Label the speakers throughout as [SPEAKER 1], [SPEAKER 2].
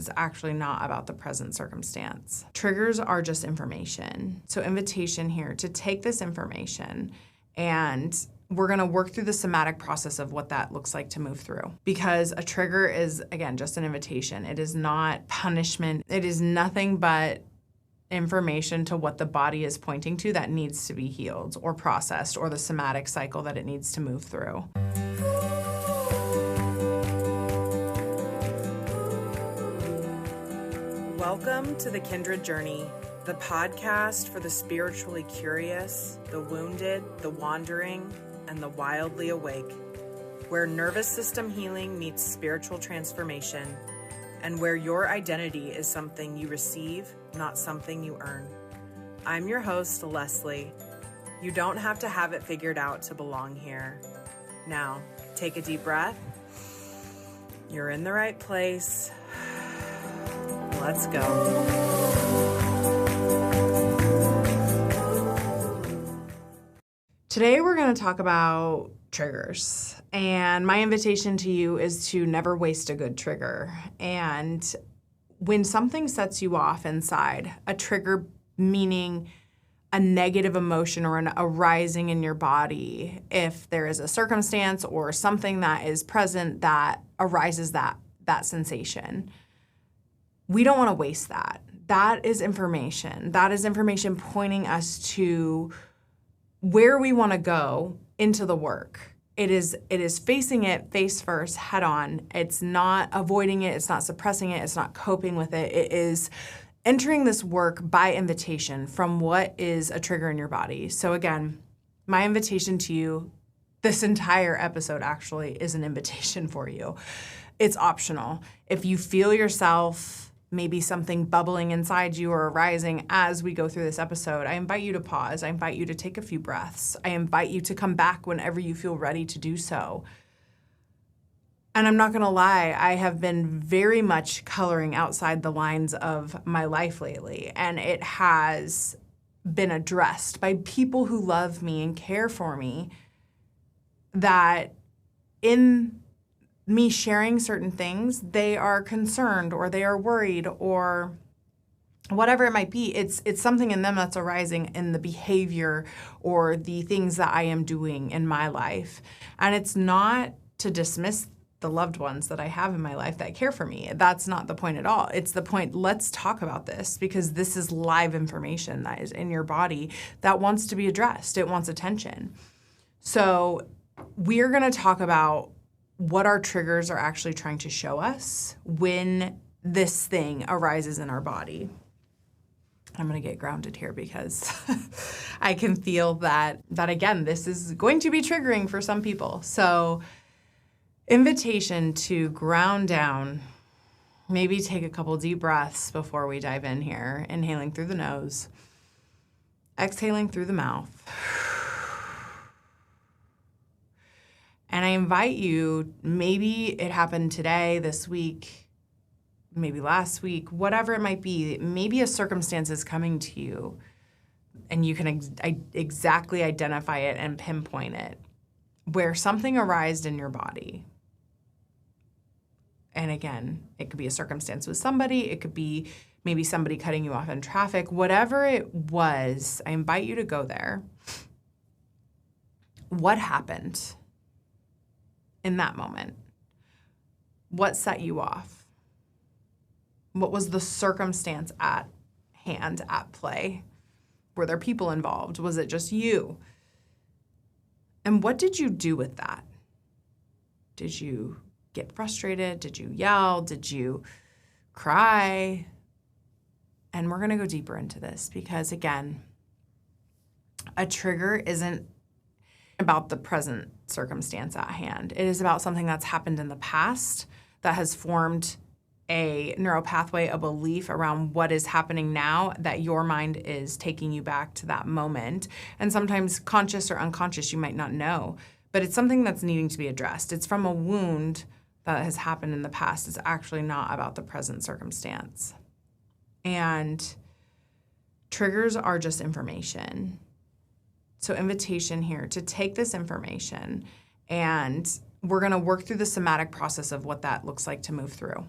[SPEAKER 1] It's actually not about the present circumstance. Triggers are just information. So invitation here to take this information, and we're gonna work through the somatic process of what that looks like to move through. Because a trigger is, again, just an invitation. It is not punishment. It is nothing but information to what the body is pointing to that needs to be healed or processed, or the somatic cycle that it needs to move through. Welcome to The Kindred Journey, the podcast for the spiritually curious, the wounded, the wandering, and the wildly awake, where nervous system healing meets spiritual transformation, and where your identity is something you receive, not something you earn. I'm your host, Lesley. You don't have to have it figured out to belong here. Now, take a deep breath. You're in the right place. Let's go. Today we're going to talk about triggers, and my invitation to you is to never waste a good trigger. And when something sets you off inside, a trigger meaning a negative emotion or an arising in your body, if there is a circumstance or something that is present that arises that sensation, we don't want to waste that. That is information. That is information pointing us to where we want to go into the work. It is facing it face first, head on. It's not avoiding it. It's not suppressing it. It's not coping with it. It is entering this work by invitation from what is a trigger in your body. So again, my invitation to you, this entire episode actually is an invitation for you. It's optional. If you feel yourself maybe something bubbling inside you or arising as we go through this episode, I invite you to pause. I invite you to take a few breaths. I invite you to come back whenever you feel ready to do so. And I'm not going to lie, I have been very much coloring outside the lines of my life lately, and it has been addressed by people who love me and care for me, that in me sharing certain things, they are concerned or they are worried or whatever it might be. It's something in them that's arising in the behavior or the things that I am doing in my life. And it's not to dismiss the loved ones that I have in my life that care for me. That's not the point at all. It's the point, let's talk about this, because this is live information that is in your body that wants to be addressed. It wants attention. So we're going to talk about what our triggers are actually trying to show us when this thing arises in our body. I'm going to get grounded here because I can feel that again, this is going to be triggering for some people. So invitation to ground down, maybe take a couple deep breaths before we dive in here. Inhaling through the nose, exhaling through the mouth. And I invite you, maybe it happened today, this week, maybe last week, whatever it might be, maybe a circumstance is coming to you and you can exactly identify it and pinpoint it, where something arised in your body. And again, it could be a circumstance with somebody, it could be maybe somebody cutting you off in traffic, whatever it was, I invite you to go there. What happened in that moment? What set you off? What was the circumstance at hand, at play? Were there people involved? Was it just you? And what did you do with that? Did you get frustrated? Did you yell? Did you cry? And we're going to go deeper into this because, again, a trigger isn't about the present circumstance at hand. It is about something that's happened in the past that has formed a neural pathway, a belief around what is happening now, that your mind is taking you back to that moment. And sometimes conscious or unconscious, you might not know, but it's something that's needing to be addressed. It's from a wound that has happened in the past. It's actually not about the present circumstance. And triggers are just information. So invitation here to take this information, and we're going to work through the somatic process of what that looks like to move through.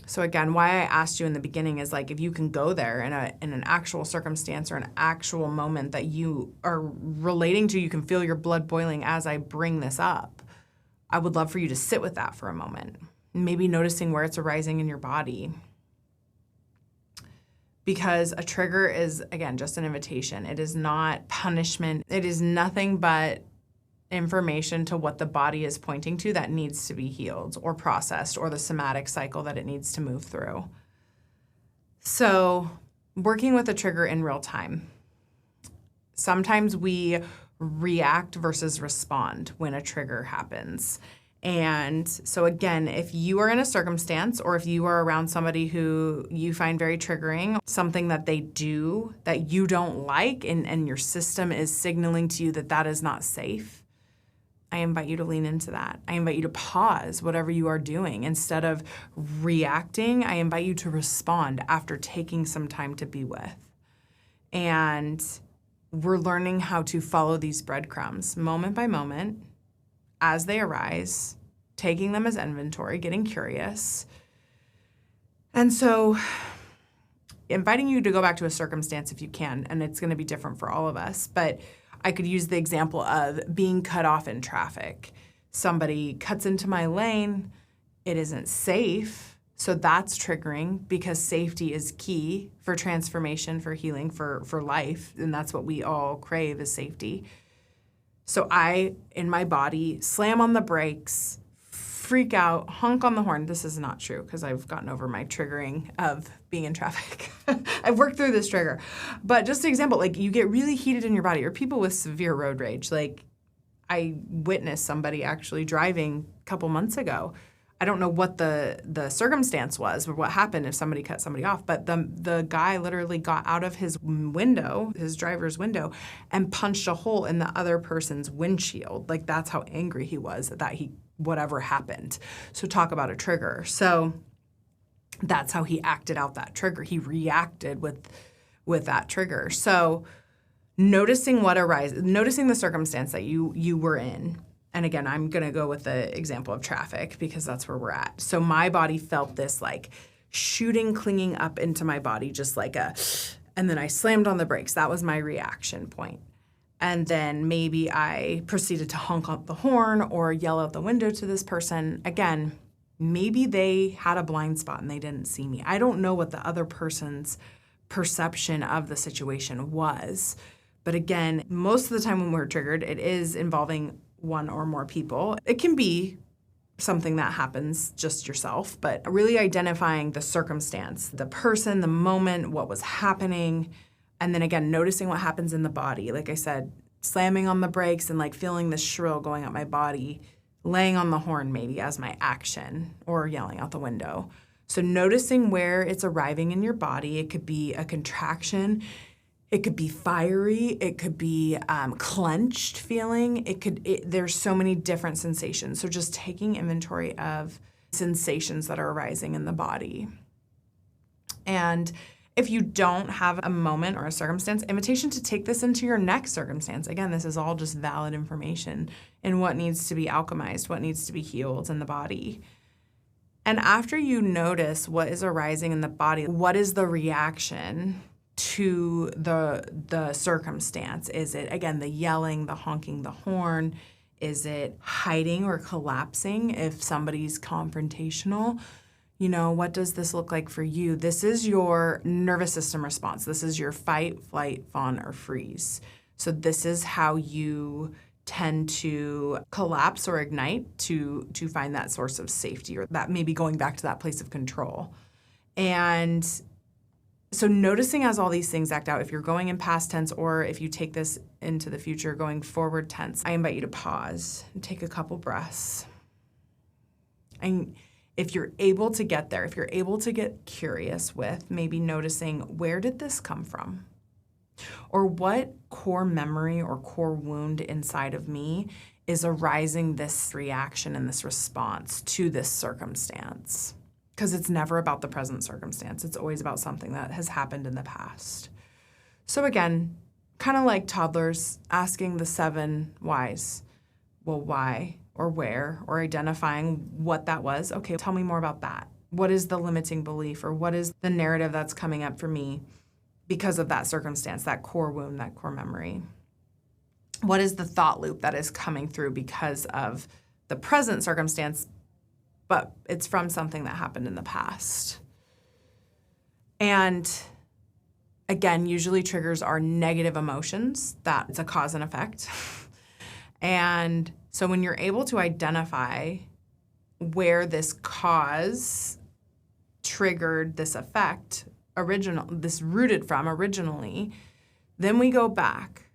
[SPEAKER 1] So again, why I asked you in the beginning is like, if you can go there in an actual circumstance or an actual moment that you are relating to, you can feel your blood boiling as I bring this up. I would love for you to sit with that for a moment. Maybe noticing where it's arising in your body. Because a trigger is, again, just an invitation. It is not punishment. It is nothing but information to what the body is pointing to that needs to be healed or processed, or the somatic cycle that it needs to move through. So, working with a trigger in real time. Sometimes we react versus respond when a trigger happens. And so again, if you are in a circumstance or if you are around somebody who you find very triggering, something that they do that you don't like, and your system is signaling to you that that is not safe, I invite you to lean into that. I invite you to pause whatever you are doing. Instead of reacting, I invite you to respond after taking some time to be with. And we're learning how to follow these breadcrumbs moment by moment as they arise, taking them as inventory, getting curious. And so inviting you to go back to a circumstance if you can, and it's going to be different for all of us, but I could use the example of being cut off in traffic. Somebody cuts into my lane, it isn't safe, so that's triggering because safety is key for transformation, for healing, for life, and that's what we all crave is safety. So I, in my body, slam on the brakes, freak out, honk on the horn. This is not true because I've gotten over my triggering of being in traffic. I've worked through this trigger. But just an example, like you get really heated in your body, or people with severe road rage. Like I witnessed somebody actually driving a couple months ago. I don't know what the circumstance was or what happened if somebody cut somebody off, but the guy literally got out of his window, his driver's window, and punched a hole in the other person's windshield. Like that's how angry he was that whatever happened. So talk about a trigger. So that's how he acted out that trigger. He reacted with that trigger. So noticing what arises, noticing the circumstance that you were in. And again, I'm going to go with the example of traffic because that's where we're at. So my body felt this like shooting, clinging up into my body, just like and then I slammed on the brakes. That was my reaction point. And then maybe I proceeded to honk up the horn or yell out the window to this person. Again, maybe they had a blind spot and they didn't see me. I don't know what the other person's perception of the situation was. But again, most of the time when we're triggered, it is involving one or more people. It can be something that happens just yourself, but really identifying the circumstance, the person, the moment, what was happening, and then again, noticing what happens in the body. Like I said, slamming on the brakes and like feeling the shrill going up my body, laying on the horn maybe as my action, or yelling out the window. So noticing where it's arriving in your body. It could be a contraction. It could be fiery, it could be clenched feeling, there's so many different sensations. So just taking inventory of sensations that are arising in the body. And if you don't have a moment or a circumstance, invitation to take this into your next circumstance. Again, this is all just valid information in what needs to be alchemized, what needs to be healed in the body. And after you notice what is arising in the body, what is the reaction to the circumstance? Is it, again, the yelling, the honking the horn? Is it hiding or collapsing if somebody's confrontational? You know, what does this look like for you? This is your nervous system response. This is your fight, flight, fawn, or freeze. So this is how you tend to collapse or ignite to find that source of safety, or that maybe going back to that place of control. And so noticing as all these things act out, if you're going in past tense or if you take this into the future, going forward tense, I invite you to pause and take a couple breaths. And if you're able to get there, if you're able to get curious with maybe noticing, where did this come from? Or what core memory or core wound inside of me is arising this reaction and this response to this circumstance? Because it's never about the present circumstance. It's always about something that has happened in the past. So again, kind of like toddlers asking the 7 whys. Well, why or where, or identifying what that was. Okay, tell me more about that. What is the limiting belief, or what is the narrative that's coming up for me because of that circumstance, that core wound, that core memory? What is the thought loop that is coming through because of the present circumstance, but it's from something that happened in the past? And again, usually triggers are negative emotions. That's a cause and effect. And so when you're able to identify where this cause triggered this effect, this rooted from originally, then we go back.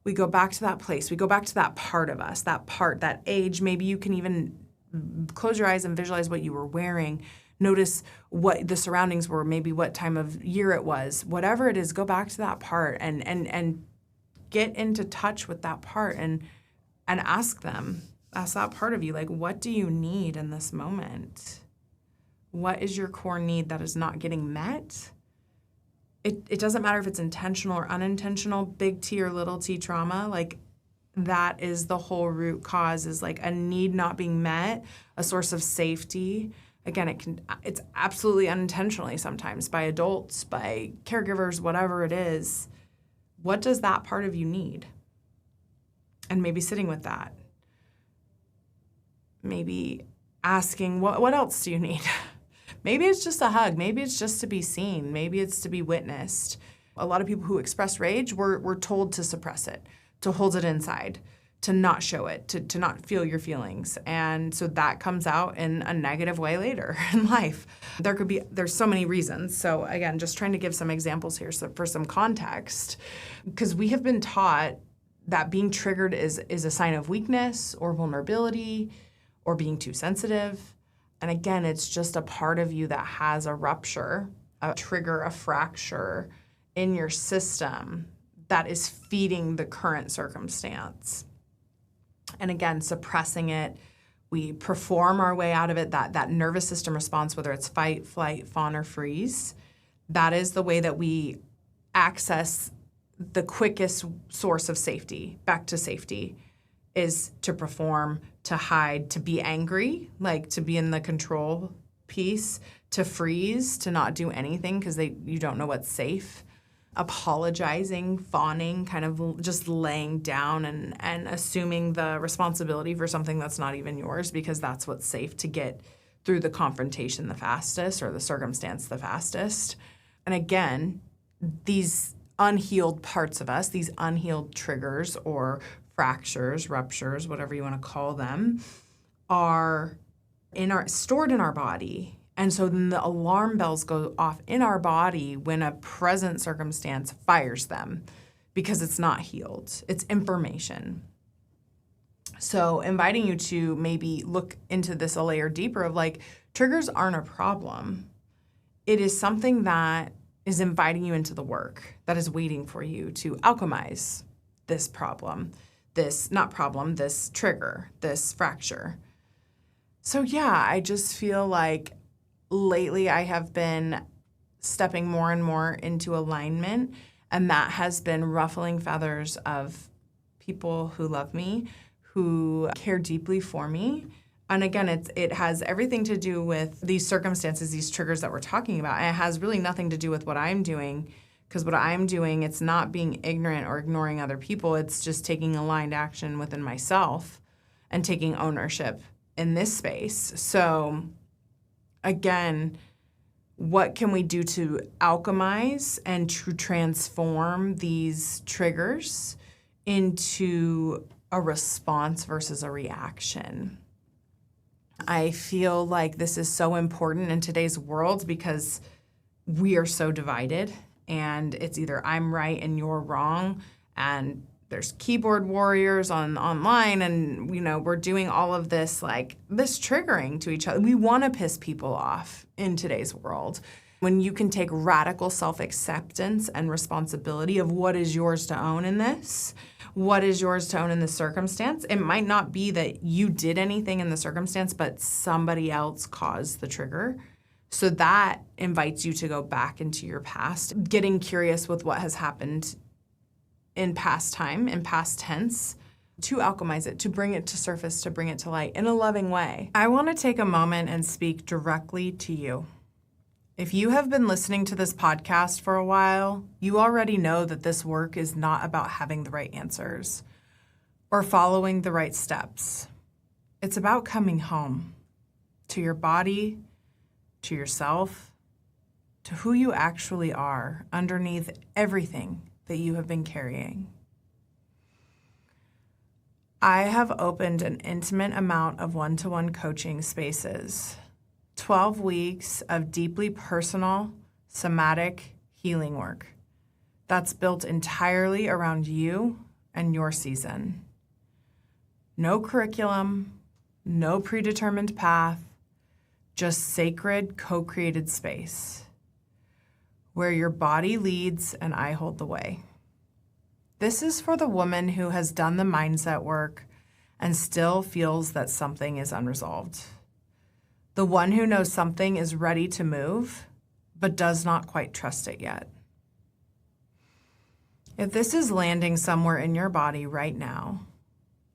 [SPEAKER 1] We go back to that place. We go back to that part of us, that part, that age. Maybe you can even close your eyes and visualize what you were wearing. Notice what the surroundings were, maybe what time of year it was. Whatever it is, go back to that part and get into touch with that part and ask that part of you, like, what do you need in this moment? What is your core need that is not getting met? It doesn't matter if it's intentional or unintentional, big T or little t trauma, like that is the whole root cause, is like a need not being met, a source of safety. Again, it's absolutely unintentionally sometimes by adults, by caregivers, whatever it is. What does that part of you need? And maybe sitting with that. Maybe asking, what else do you need? Maybe it's just a hug. Maybe it's just to be seen. Maybe it's to be witnessed. A lot of people who express rage were told to suppress it, to hold it inside, to not show it, to not feel your feelings. And so that comes out in a negative way later in life. There's so many reasons. So again, just trying to give some examples here for some context, because we have been taught that being triggered is a sign of weakness or vulnerability or being too sensitive. And again, it's just a part of you that has a rupture, a trigger, a fracture in your system that is feeding the current circumstance. And again, suppressing it, we perform our way out of it, that nervous system response, whether it's fight, flight, fawn, or freeze. That is the way that we access the quickest source of safety, back to safety, is to perform, to hide, to be angry, like to be in the control piece, to freeze, to not do anything because you don't know what's safe, apologizing, fawning, kind of just laying down and assuming the responsibility for something that's not even yours because that's what's safe to get through the confrontation the fastest or the circumstance the fastest. And again, these unhealed parts of us, these unhealed triggers or fractures, ruptures, whatever you want to call them, are stored in our body. And so then the alarm bells go off in our body when a present circumstance fires them because it's not healed. It's information. So inviting you to maybe look into this a layer deeper of like, triggers aren't a problem. It is something that is inviting you into the work that is waiting for you to alchemize this problem, this trigger, this fracture. So yeah, I just feel like lately I have been stepping more and more into alignment, and that has been ruffling feathers of people who love me, who care deeply for me. And again, it has everything to do with these circumstances, these triggers that we're talking about. And it has really nothing to do with what I'm doing, because what I'm doing, it's not being ignorant or ignoring other people. It's just taking aligned action within myself and taking ownership in this space. So again, what can we do to alchemize and to transform these triggers into a response versus a reaction? I feel like this is so important in today's world because we are so divided, and it's either I'm right and you're wrong, and there's keyboard warriors online, and we're doing all of this this triggering to each other. We want to piss people off in today's world. When you can take radical self-acceptance and responsibility of what is yours to own in this, what is yours to own in this circumstance. It might not be that you did anything in the circumstance, but somebody else caused the trigger. So that invites you to go back into your past, getting curious with what has happened in past time, in past tense, to alchemize it, to bring it to surface, to bring it to light in a loving way. I want to take a moment and speak directly to you. If you have been listening to this podcast for a while, you already know that this work is not about having the right answers or following the right steps. It's about coming home to your body, to yourself, to who you actually are underneath everything that you have been carrying. I have opened an intimate amount of one-to-one coaching spaces, 12 weeks of deeply personal, somatic healing work that's built entirely around you and your season. No curriculum, no predetermined path, just sacred co-created space where your body leads and I hold the way. This is for the woman who has done the mindset work and still feels that something is unresolved. The one who knows something is ready to move, but does not quite trust it yet. If this is landing somewhere in your body right now,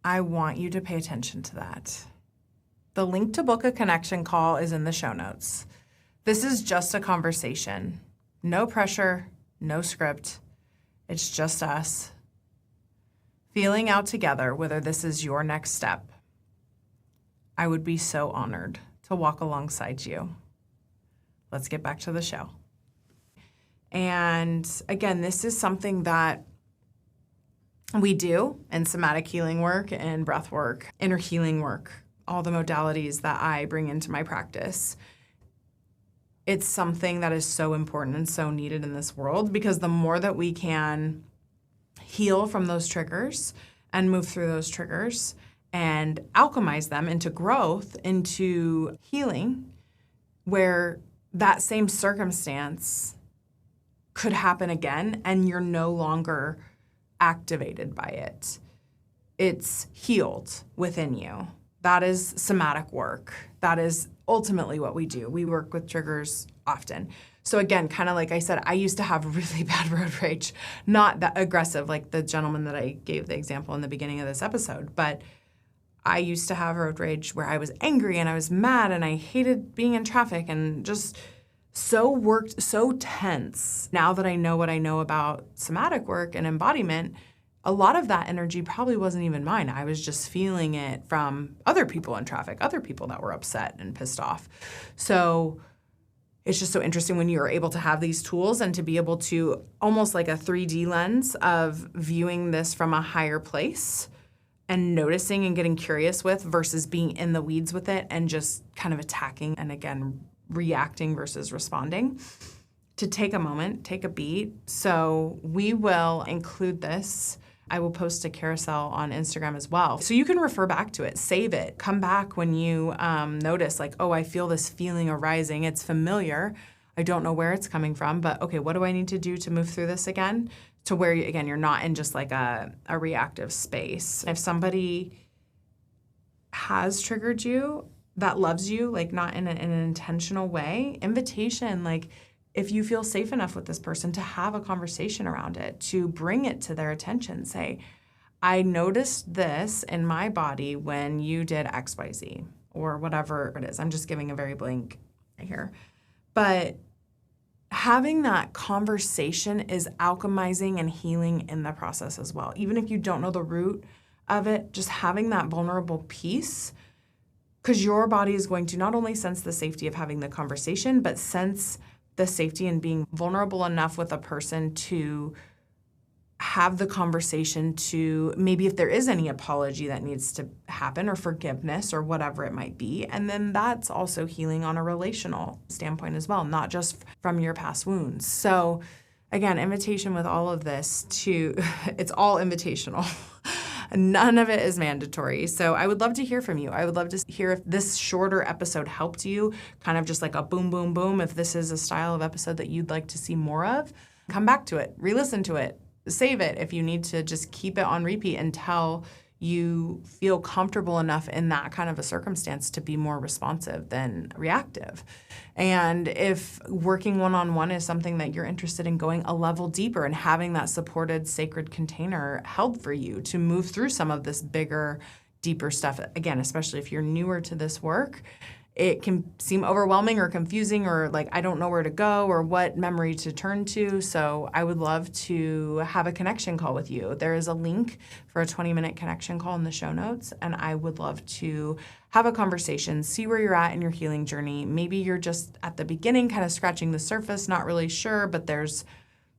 [SPEAKER 1] I want you to pay attention to that. The link to book a connection call is in the show notes. This is just a conversation. No pressure, no script. It's just us feeling out together whether this is your next step. I would be so honored to walk alongside you. Let's get back to the show. And again, this is something that we do in somatic healing work and breath work, inner healing work, all the modalities that I bring into my practice. It's something that is so important and so needed in this world, because the more that we can heal from those triggers and move through those triggers and alchemize them into growth, into healing, where that same circumstance could happen again and you're no longer activated by it. It's healed within you. That is somatic work. That is ultimately what we do. We work with triggers often. So again, kind of like I said, I used to have really bad road rage, not that aggressive like the gentleman that I gave the example in the beginning of this episode, but I used to have road rage where I was angry and I was mad and I hated being in traffic and just so tense. Now that I know what I know about somatic work and embodiment, a lot of that energy probably wasn't even mine. I was just feeling it from other people in traffic, other people that were upset and pissed off. So it's just so interesting when you're able to have these tools and to be able to almost like a 3D lens of viewing this from a higher place and noticing and getting curious with versus being in the weeds with it and just kind of attacking and again, reacting versus responding. To take a moment, take a beat. So we will include this. I will post a carousel on Instagram as well. So you can refer back to it, save it, come back when you notice like, oh, I feel this feeling arising. It's familiar. I don't know where it's coming from, but okay, what do I need to do to move through this again? To where, again, you're not in just like a reactive space. If somebody has triggered you that loves you, like not in an intentional way, invitation, like, if you feel safe enough with this person to have a conversation around it, to bring it to their attention, say, I noticed this in my body when you did XYZ or whatever it is. I'm just giving a very blank here. But having that conversation is alchemizing and healing in the process as well. Even if you don't know the root of it, just having that vulnerable piece, because your body is going to not only sense the safety of having the conversation, but sense the safety in being vulnerable enough with a person to have the conversation, to maybe if there is any apology that needs to happen or forgiveness or whatever it might be. And then that's also healing on a relational standpoint as well, not just from your past wounds. So again, invitation with all of this to, it's all invitational. None of it is mandatory. So I would love to hear from you. I would love to hear if this shorter episode helped you, kind of just like a boom, boom, boom. If this is a style of episode that you'd like to see more of, come back to it, re-listen to it, save it if you need to just keep it on repeat until you feel comfortable enough in that kind of a circumstance to be more responsive than reactive. And if working one-on-one is something that you're interested in going a level deeper and having that supported sacred container held for you to move through some of this bigger, deeper stuff, again, especially if you're newer to this work, it can seem overwhelming or confusing or like I don't know where to go or what memory to turn to. So I would love to have a connection call with you. There is a link for a 20-minute connection call in the show notes, and I would love to have a conversation, see where you're at in your healing journey. Maybe you're just at the beginning, kind of scratching the surface, not really sure, but there's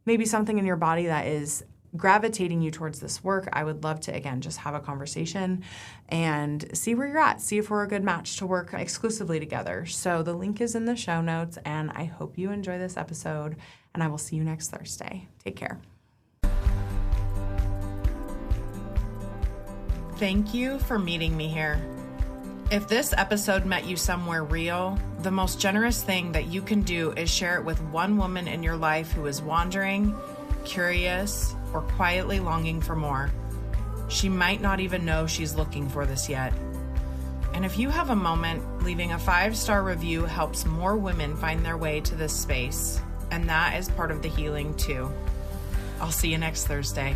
[SPEAKER 1] maybe something in your body that is gravitating you towards this work. I would love to, again, just have a conversation and see where you're at, see if we're a good match to work exclusively together. So the link is in the show notes, and I hope you enjoy this episode, and I will see you next Thursday. Take care. Thank you for meeting me here. If this episode met you somewhere real, the most generous thing that you can do is share it with one woman in your life who is wandering, curious, or quietly longing for more. She might not even know she's looking for this yet. And if you have a moment, leaving a 5-star review helps more women find their way to this space. And that is part of the healing too. I'll see you next Thursday.